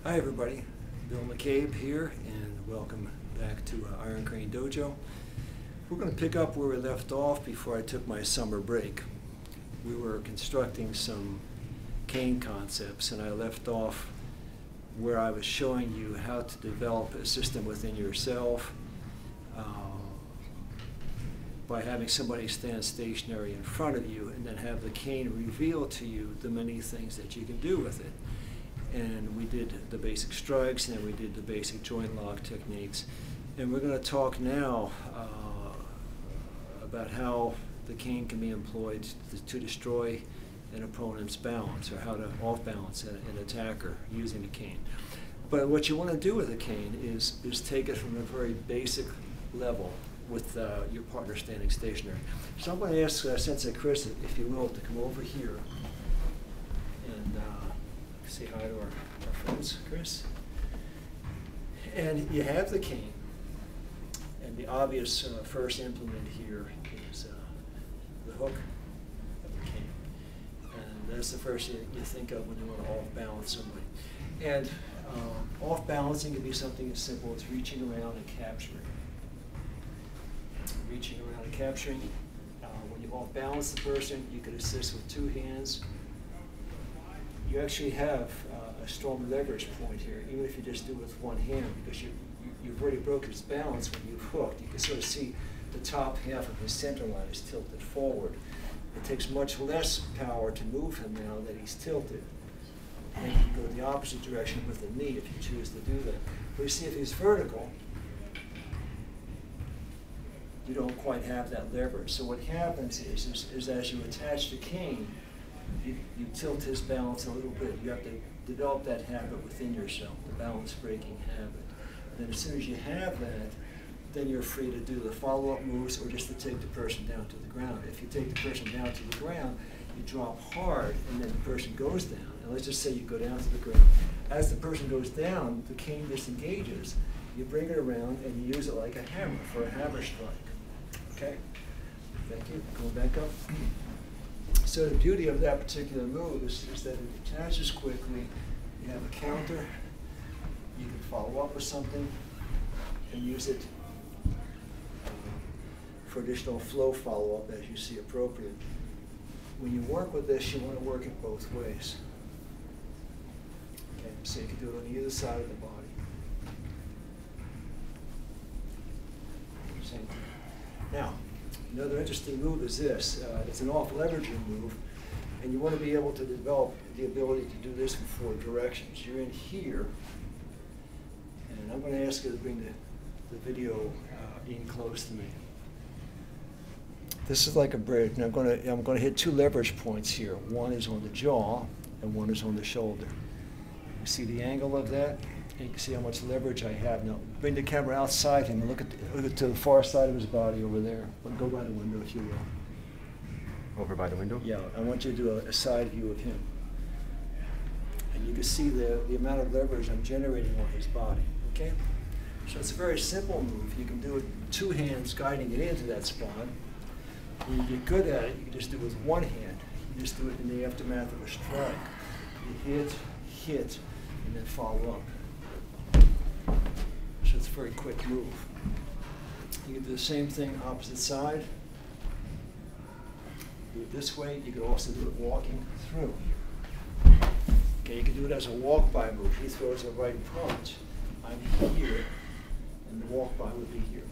Hi everybody, Bill McCabe here, and welcome back to Iron Crane Dojo. We're going to pick up where we left off before I took my summer break. We were constructing some cane concepts, and I left off where I was showing you how to develop a system within yourself by having somebody stand stationary in front of you and then have the cane reveal to you the many things that you can do with it. And we did the basic strikes, and then we did the basic joint lock techniques. And we're going to talk now about how the cane can be employed to destroy an opponent's balance, or how to off-balance an attacker using the cane. But what you want to do with a cane is take it from a very basic level with your partner standing stationary. So I'm going to ask Sensei Chris, if you will, to come over here and say hi to our friends, Chris. And you have the cane, and the obvious first implement here is the hook of the cane. And that's the first thing you think of when you want to off-balance somebody. And off-balancing can be something as simple as reaching around and capturing. Reaching around and capturing. When you off-balance the person, you can assist with two hands. You actually have a strong leverage point here, even if you just do it with one hand, because you've already broken his balance when you've hooked. You can sort of see the top half of his center line is tilted forward. It takes much less power to move him now that he's tilted. And you can go the opposite direction with the knee if you choose to do that. But you see, if he's vertical, you don't quite have that leverage. So what happens is as you attach the cane, you tilt his balance a little bit. You have to develop that habit within yourself, the balance breaking habit. And then as soon as you have that, then you're free to do the follow-up moves or just to take the person down to the ground. If you take the person down to the ground, you drop hard and then the person goes down. And let's just say you go down to the ground. As the person goes down, the cane disengages. You bring it around and you use it like a hammer for a hammer strike. Okay? Thank you. Going back up. So the beauty of that particular move is that it attaches quickly. You have a counter. You can follow up with something and use it for additional flow follow-up as you see appropriate. When you work with this, you want to work it both ways. Okay, so you can do it on either side of the body. Same thing. Now, another interesting move is this. It's an off-leveraging move, and you want to be able to develop the ability to do this in four directions. You're in here, and I'm going to ask you to bring the video in close to me. This is like a bridge, and I'm going to hit two leverage points here. One is on the jaw, and one is on the shoulder. You see the angle of that? And you can see how much leverage I have. Now, bring the camera outside him and look to the far side of his body over there. Go by the window, if you will. Over by the window? Yeah, I want you to do a side view of him. And you can see the amount of leverage I'm generating on his body, okay? So it's a very simple move. You can do it with two hands guiding it into that spot. When you get good at it, you can just do it with one hand. You just do it in the aftermath of a strike. You hit, and then follow up. So it's a very quick move. You can do the same thing opposite side. Do it this way. You can also do it walking through. Okay, you can do it as a walk-by move. He throws a right punch. I'm here, and the walk-by would be here.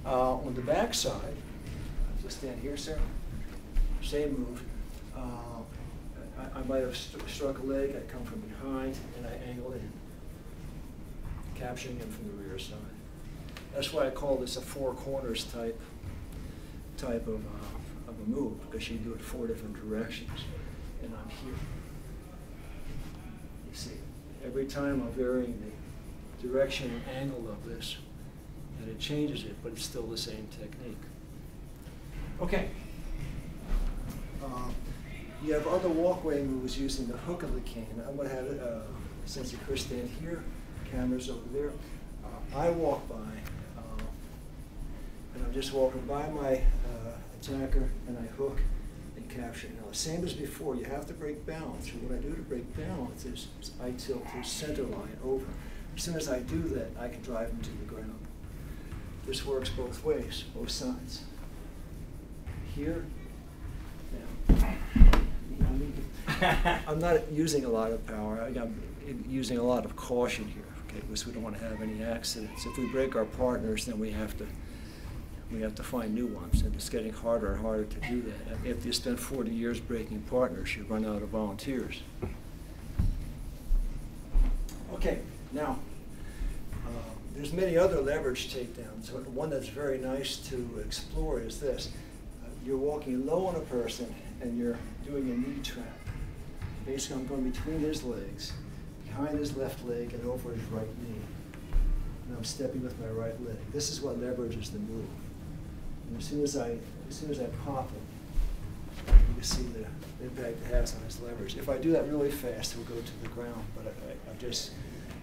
On the back side, just stand here, sir. Same move. I might have struck a leg. I come from behind, and I angle in, capturing him from the rear side. That's why I call this a four corners type of a move, because you do it four different directions, and I'm here. You see, every time I'm varying the direction and angle of this, and it changes it, but it's still the same technique. Okay. You have other walkway moves using the hook of the cane. I'm going to have Sensei Chris stand here, camera's over there. I walk by, and I'm just walking by my attacker, and I hook and capture. Now, same as before, you have to break balance. And what I do to break balance is I tilt his center line over. As soon as I do that, I can drive him to the ground. This works both ways, both sides. Here, down. I'm not using a lot of power. I'm using a lot of caution here, okay, because we don't want to have any accidents. If we break our partners, then we have to find new ones, and it's getting harder and harder to do that. If you spend 40 years breaking partners, you run out of volunteers. Okay, now, there's many other leverage takedowns. One that's very nice to explore is this. You're walking low on a person, and you're doing a knee trap. Basically, I'm going between his legs, behind his left leg, and over his right knee. And I'm stepping with my right leg. This is what leverages the move. And as soon as I pop him, you can see the impact it has on his leverage. If I do that really fast, he'll go to the ground. But I'm just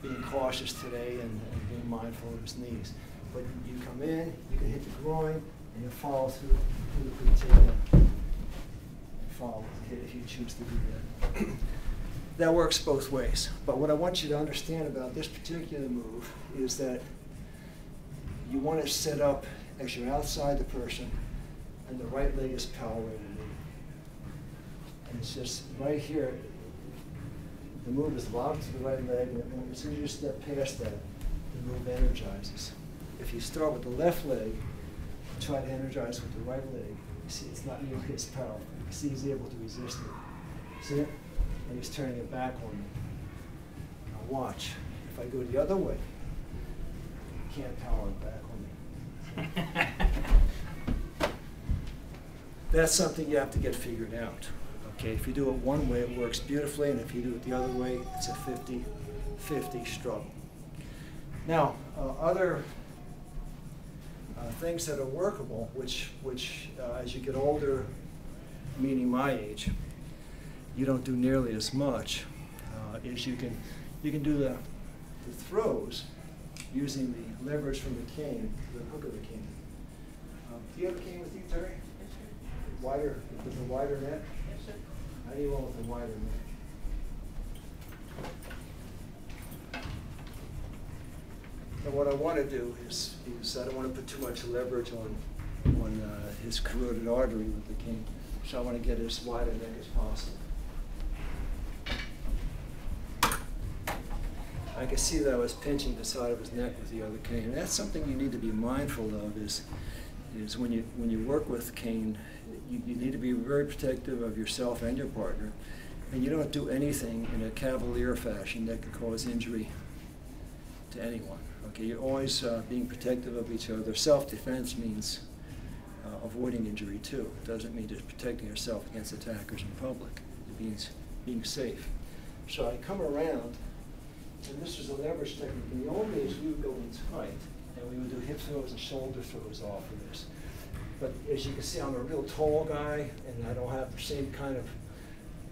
being cautious today and being mindful of his knees. But you come in, you can hit the groin, and you follow through the takedown. Follow the hit if you choose to do that. That works both ways. But what I want you to understand about this particular move is that you want to set up as you're outside the person, and the right leg is parallel to the knee. And it's just right here, the move is locked to the right leg, and as soon as you step past that, the move energizes. If you start with the left leg, try to energize with the right leg, you see it's not nearly as powerful. You see he's able to resist it. See it? And he's turning it back on me. Now watch. If I go the other way, you can't power it back on me. That's something you have to get figured out. Okay, if you do it one way, it works beautifully, and if you do it the other way, it's a 50-50 struggle. Now, other things that are workable, which as you get older, meaning my age, you don't do nearly as much, is you can do the throws using the leverage from the cane, the hook of the cane. Do you have a cane with you, Terry? Yes, sir. Wider, with a wider net? Yes, sir. How do you want with a wider net? And what I want to do is I don't want to put too much leverage on his carotid artery with the cane. So I want to get as wide a neck as possible. I can see that I was pinching the side of his neck with the other cane. And that's something you need to be mindful of is when you work with cane, you need to be very protective of yourself and your partner. And you don't do anything in a cavalier fashion that could cause injury to anyone. Okay, you're always being protective of each other. Self-defense means avoiding injury too. It doesn't mean just protecting yourself against attackers in public. It means being safe. So I come around, and this was a leverage technique. In the old days, we would go in tight, and we would do hip throws and shoulder throws off of this. But as you can see, I'm a real tall guy, and I don't have the same kind of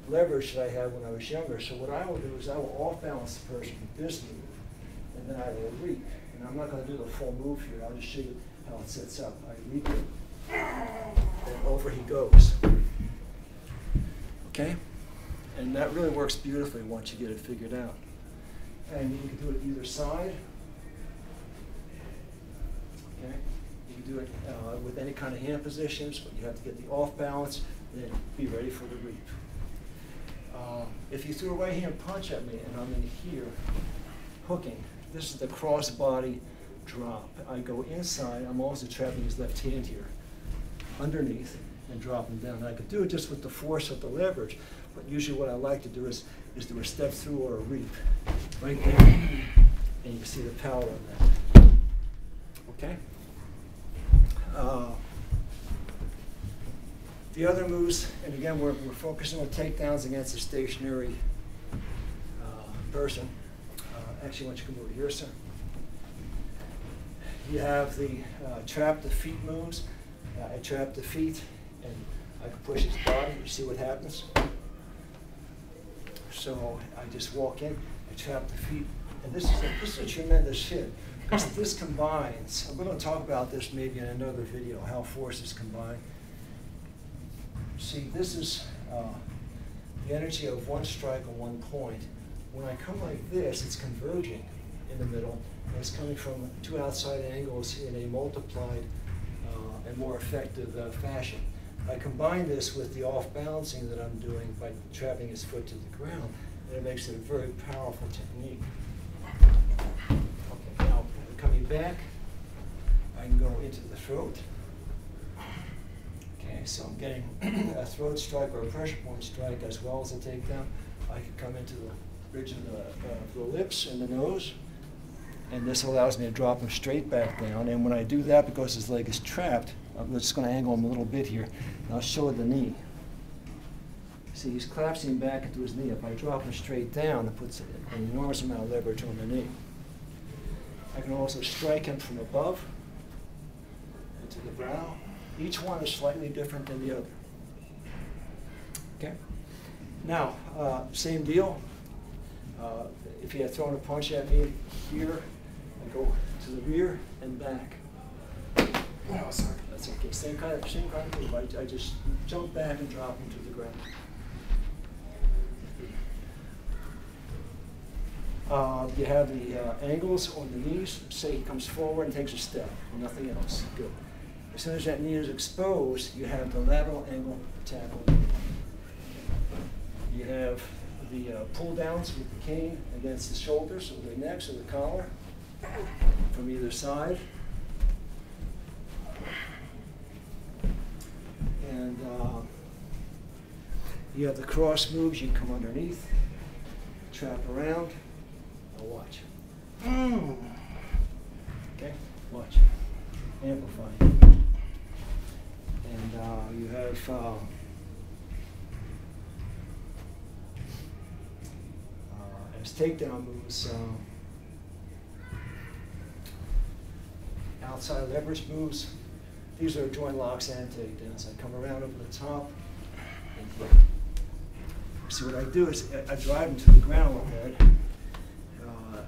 leverage that I had when I was younger. So what I will do is I will off-balance the person with this move, and then I will reap. And I'm not going to do the full move here. I'll just show you how it sets up. I reap it, and over he goes. Okay? And that really works beautifully once you get it figured out. And you can do it either side. Okay? You can do it with any kind of hand positions, but you have to get the off balance, and then be ready for the reap. If you threw a right hand punch at me and I'm in here, hooking, this is the cross body drop. I go inside, I'm also trapping his left hand here, underneath, and drop him down. I could do it just with the force of the leverage, but usually what I like to do is do a step through or a reap, right there, and you can see the power of that. Okay? The other moves, and again, we're focusing on takedowns against a stationary person. Actually, I want you to come over here, sir. You have the trap the feet moves. I trap the feet, and I can push his body. You see what happens? So I just walk in, I trap the feet, and this is a tremendous hit. Because this combines, and we're going to talk about this maybe in another video, how forces combine. see, this is the energy of one strike on one point. When I come like this, it's converging in the middle, and it's coming from two outside angles in a multiplied and more effective fashion. I combine this with the off-balancing that I'm doing by trapping his foot to the ground, and it makes it a very powerful technique. Okay, now coming back, I can go into the throat. Okay, so I'm getting a throat strike or a pressure point strike as well as a takedown. I can come into the bridge of the lips and the nose, and this allows me to drop him straight back down. And when I do that, because his leg is trapped, I'm just going to angle him a little bit here, and I'll show the knee. See, he's collapsing back into his knee. If I drop him straight down, it puts an enormous amount of leverage on the knee. I can also strike him from above into the brow. Each one is slightly different than the other. Okay? Now, same deal. If he had thrown a punch at me here, I go to the rear and back. Oh, sorry. That's okay. Same kind of move. I just jump back and drop him to the ground. You have the angles on the knees. Say he comes forward and takes a step, and nothing else. Good. As soon as that knee is exposed, you have the lateral angle tackle. You have the pull downs with the cane against the shoulders or the necks or the collar from either side. And you have the cross moves. You come underneath, trap around. Now watch. Okay, watch. Amplify. And you have as takedown moves, outside leverage moves. These are joint locks and takedowns. I come around over the top and here. So what I do is I drive him to the ground with that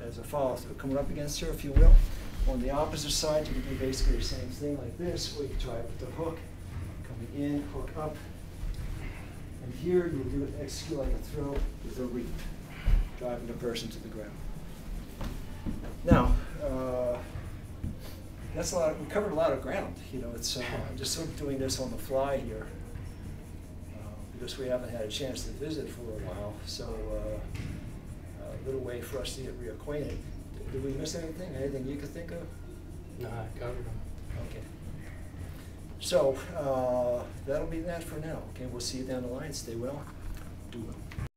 as a follow through, coming up against her, if you will. On the opposite side, you can do basically the same thing like this, or you can try it with the hook, coming in, hook up. And here you do it, execute like a throw with a reap, driving the person to the ground. Now, that's a lot. We covered a lot of ground. You know, it's I'm just sort of doing this on the fly here because we haven't had a chance to visit for a while. So a little way for us to get reacquainted. Did we miss anything? Anything you could think of? No, I covered them. Okay. So that'll be that for now. Okay, we'll see you down the line. Stay well. Do well.